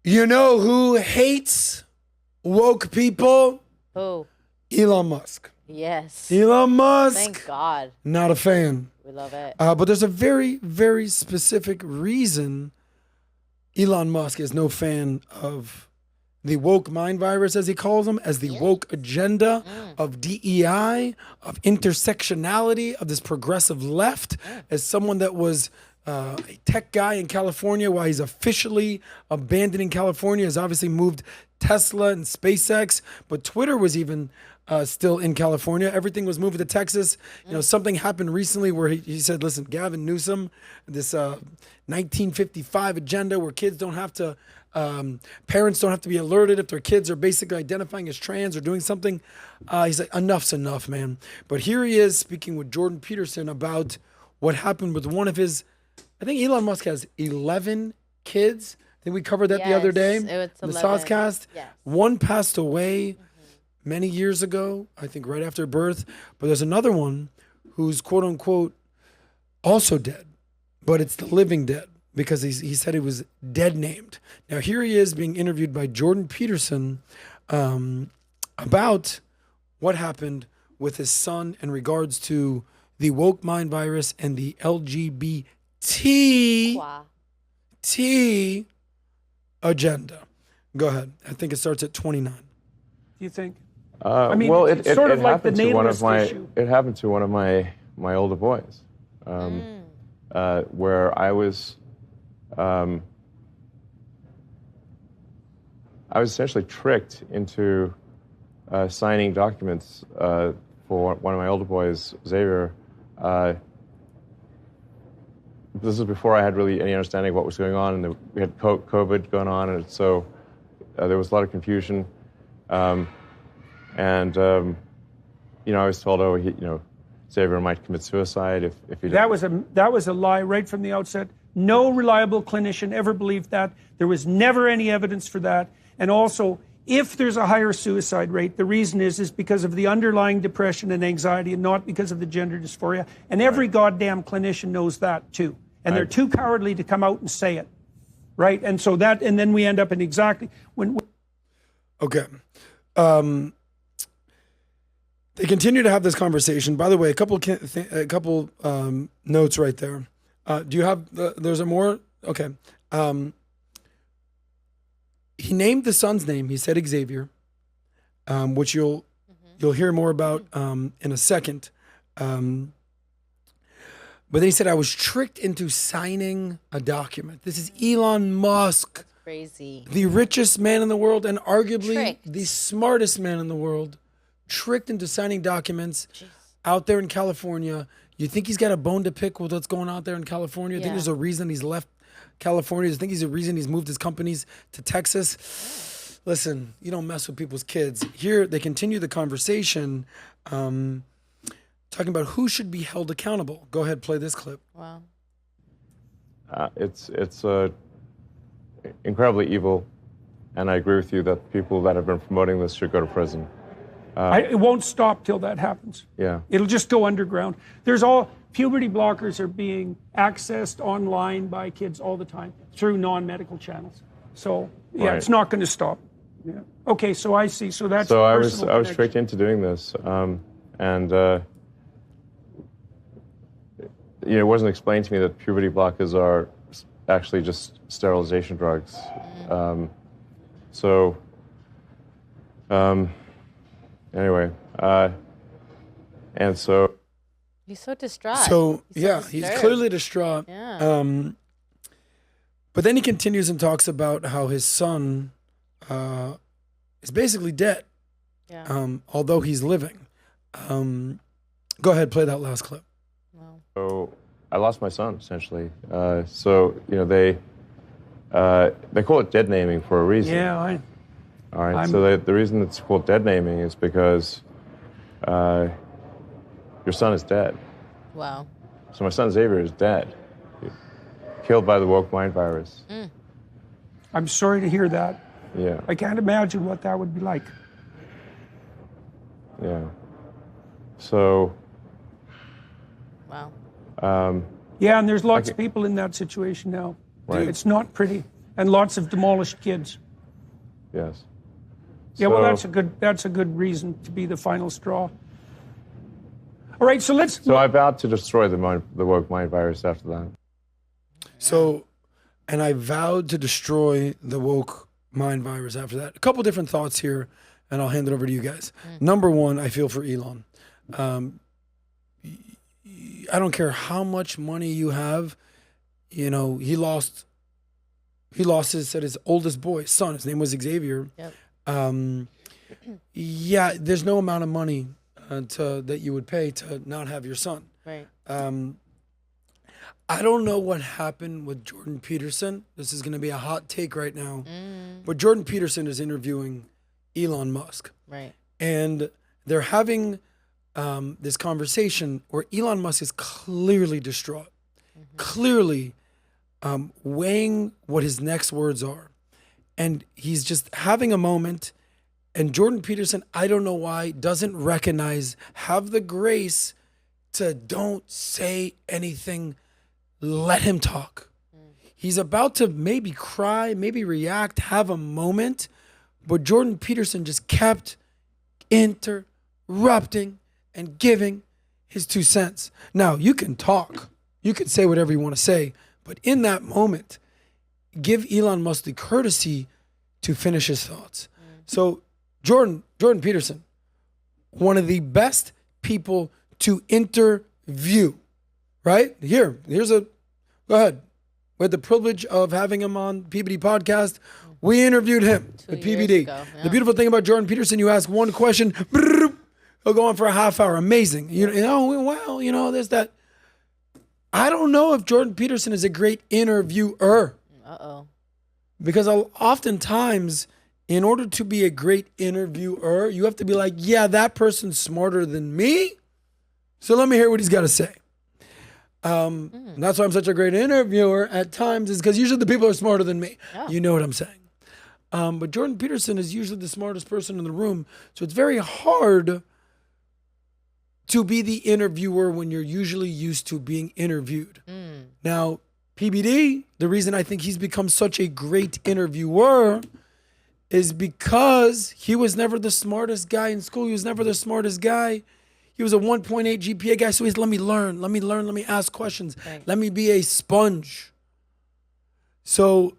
You know who hates woke people? Who? Elon Musk. Yes. Elon Musk. Thank God. Not a fan. We love it. But there's a very, very specific reason Elon Musk is no fan of the woke mind virus, as he calls them, as the woke agenda of DEI, of intersectionality, of this progressive left, as someone that was a tech guy in California, while he's officially abandoning California, has obviously moved Tesla and SpaceX, but Twitter was even still in California. Everything was moving to Texas. You know, something happened recently where he said, listen, Gavin Newsom, this 1955 agenda where kids don't have to, parents don't have to be alerted if their kids are basically identifying as trans or doing something. He's like, enough's enough, man. But here he is speaking with Jordan Peterson about what happened with one of his, I think Elon Musk has 11 kids. I think we covered that the other day. It's in the 11. SOSCAST. Yes. One passed away many years ago, I think right after birth. But there's another one who's quote unquote also dead, but it's the living dead because he said he was dead named. Now here he is being interviewed by Jordan Peterson about what happened with his son in regards to the woke mind virus and the LGBT agenda. Go ahead. I think it starts at 29. Do you think? I mean, well, it's sort it of like the happened to one of nameless issue. It happened to one of my older boys, where I was essentially tricked into signing documents for one of my older boys, Xavier. This is before I had really any understanding of what was going on, and we had COVID going on, and so there was a lot of confusion. You know, I was told, oh, Xavier might commit suicide if he didn't. That was a lie right from the outset. No reliable clinician ever believed that. There was never any evidence for that. And also, if there's a higher suicide rate, the reason is because of the underlying depression and anxiety and not because of the gender dysphoria. And every goddamn clinician knows that too. And they're too cowardly to come out and say it. Right? And so and then we end up in exactly when. Okay. They continue to have this conversation. By the way, a couple notes right there. Do you have there's a more? Okay. He named the son's name. He said Xavier, which you'll hear more about in a second. But then he said, I was tricked into signing a document. This is Elon Musk. That's crazy. The richest man in the world and arguably Tricked. the smartest man in the world, tricked into signing documents out there in California. You think he's got a bone to pick with what's going on out there in California? You think there's a reason he's left California? You think he's a reason he's moved his companies to Texas? Listen, you don't mess with people's kids. Here, they continue the conversation, talking about who should be held accountable. Go ahead, play this clip. Wow. It's incredibly evil, and I agree with you that people that have been promoting this should go to prison. It won't stop till that happens. Yeah. It'll just go underground. Puberty blockers are being accessed online by kids all the time through non-medical channels. So yeah, It's not going to stop. Yeah. Okay, so I see. So that's so I was tricked into doing this, it wasn't explained to me that puberty blockers are actually just sterilization drugs. Anyway, and so. He's so distraught. So he's clearly distraught. Yeah. But then he continues and talks about how his son is basically dead, although he's living. Go ahead, play that last clip. Wow. So I lost my son, essentially. They call it dead naming for a reason. Yeah, All right, so the reason it's called dead naming is because your son is dead. Wow. So my son Xavier is dead, killed by the woke mind virus. I'm sorry to hear that. Yeah. I can't imagine what that would be like. Yeah. So. Wow. Yeah, and there's lots of people in that situation now. Right. It's not pretty. and lots of demolished kids. Yes. Yeah, well, So- that's a good reason to be the final straw. All right, so let's. So I vowed to destroy the woke mind virus after that. So, and I vowed to destroy the woke mind virus after that. A couple different thoughts here, and I'll hand it over to you guys. Number one, I feel for Elon. I don't care how much money you have. You know, he lost his oldest boy, son. His name was Xavier. Yep. Yeah, there's no amount of money that you would pay to not have your son. Right. I don't know what happened with Jordan Peterson. This is going to be a hot take right now. But Jordan Peterson is interviewing Elon Musk. Right. And they're having this conversation where Elon Musk is clearly distraught, clearly weighing what his next words are. And he's just having a moment. And Jordan Peterson, I don't know why, doesn't recognize, have the grace to don't say anything. Let him talk. He's about to maybe cry, maybe react, have a moment. But Jordan Peterson just kept interrupting and giving his 2 cents. Now, you can talk. You can say whatever you want to say. But in that moment, give Elon Musk the courtesy to finish his thoughts. So Jordan Peterson, one of the best people to interview, right? Go ahead. We had the privilege of having him on PBD podcast. We interviewed him at 2 years PBD. ago, yeah. The beautiful thing about Jordan Peterson, you ask one question, he'll go on for a half hour. Amazing. There's that. I don't know if Jordan Peterson is a great interviewer. Uh-oh. Because oftentimes, in order to be a great interviewer, you have to be like, yeah, that person's smarter than me. So let me hear what he's got to say. And that's why I'm such a great interviewer at times, is because usually the people are smarter than me. Yeah. You know what I'm saying. But Jordan Peterson is usually the smartest person in the room. So it's very hard to be the interviewer when you're usually used to being interviewed. Now, PBD, the reason I think he's become such a great interviewer is because he was never the smartest guy in school. He was never the smartest guy. He was a 1.8 GPA guy, so he's let me learn, let me ask questions. Right. Let me be a sponge. So,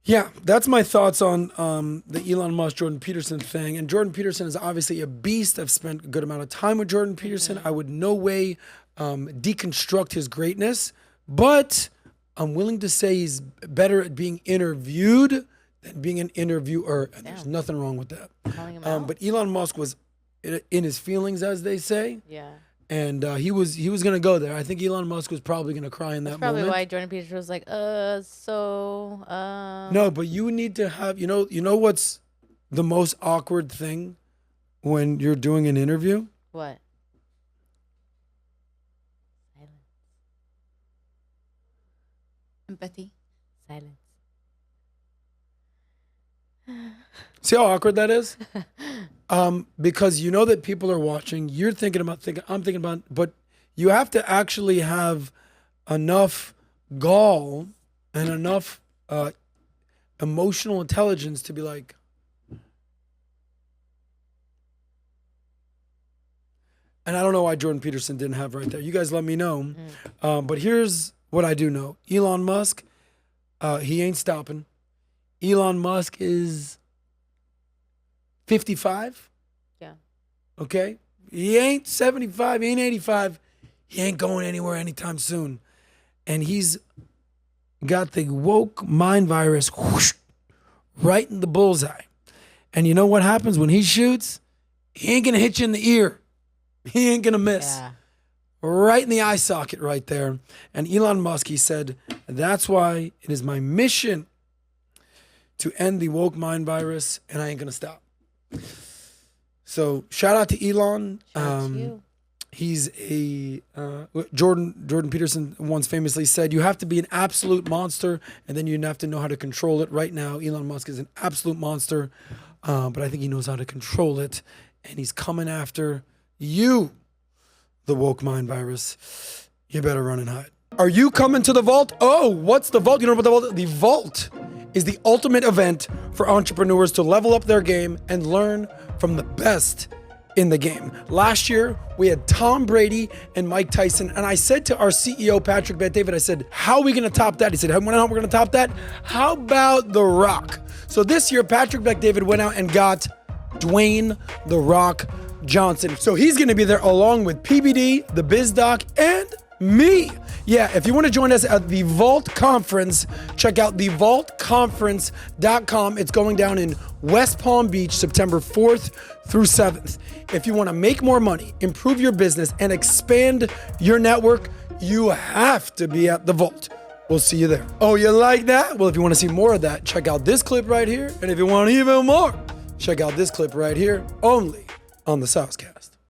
yeah, that's my thoughts on the Elon Musk, Jordan Peterson thing. And Jordan Peterson is obviously a beast. I've spent a good amount of time with Jordan Peterson. I would no way deconstruct his greatness, but I'm willing to say he's better at being interviewed than being an interviewer. And there's nothing wrong with that. Calling him out. But Elon Musk was in his feelings, as they say. Yeah. And he was going to go there. I think Elon Musk was probably going to cry in that Probably moment. why Jordan Peterson was like, No, but you need to have, you know what's the most awkward thing when you're doing an interview? What? Silence. Empathy. Silence. See how awkward that is? Because you know that people are watching. You're I'm thinking about, but you have to actually have enough gall and enough emotional intelligence to be like, and I don't know why Jordan Peterson didn't have right there. You guys let me know. But here's what I do know. Elon Musk, he ain't stopping. Elon Musk is 55. Yeah. Okay? He ain't 75, he ain't 85. He ain't going anywhere anytime soon. And he's got the woke mind virus whoosh, right in the bullseye. And you know what happens when he shoots? He ain't going to hit you in the ear. He ain't going to miss. Yeah. Right in the eye socket right there. And Elon Musk, he said, that's why it is my mission to end the woke mind virus, and I ain't going to stop. So shout out to Elon. Shout out to you. He's Jordan Peterson once famously said, you have to be an absolute monster, and then you have to know how to control it. Right now, Elon Musk is an absolute monster, but I think he knows how to control it, and he's coming after you, the woke mind virus. You better run and hide. Are you coming to the Vault? Oh, what's the Vault? You know about the Vault? The Vault is the ultimate event for entrepreneurs to level up their game and learn from the best in the game. Last year, we had Tom Brady and Mike Tyson, and I said to our CEO, Patrick Bet-David, I said, how are we gonna top that? He said, how we're gonna top that? How about The Rock? So this year, Patrick Bet-David went out and got Dwayne The Rock Johnson. So he's gonna be there along with PBD, the Biz Doc, and me. Yeah, if you want to join us at the Vault Conference, check out thevaultconference.com. It's going down in West Palm Beach, September 4th through 7th. If you want to make more money, improve your business, and expand your network, you have to be at the Vault. We'll see you there. Oh, you like that? Well, if you want to see more of that, check out this clip right here. And if you want even more, check out this clip right here, only on the SOSCAST.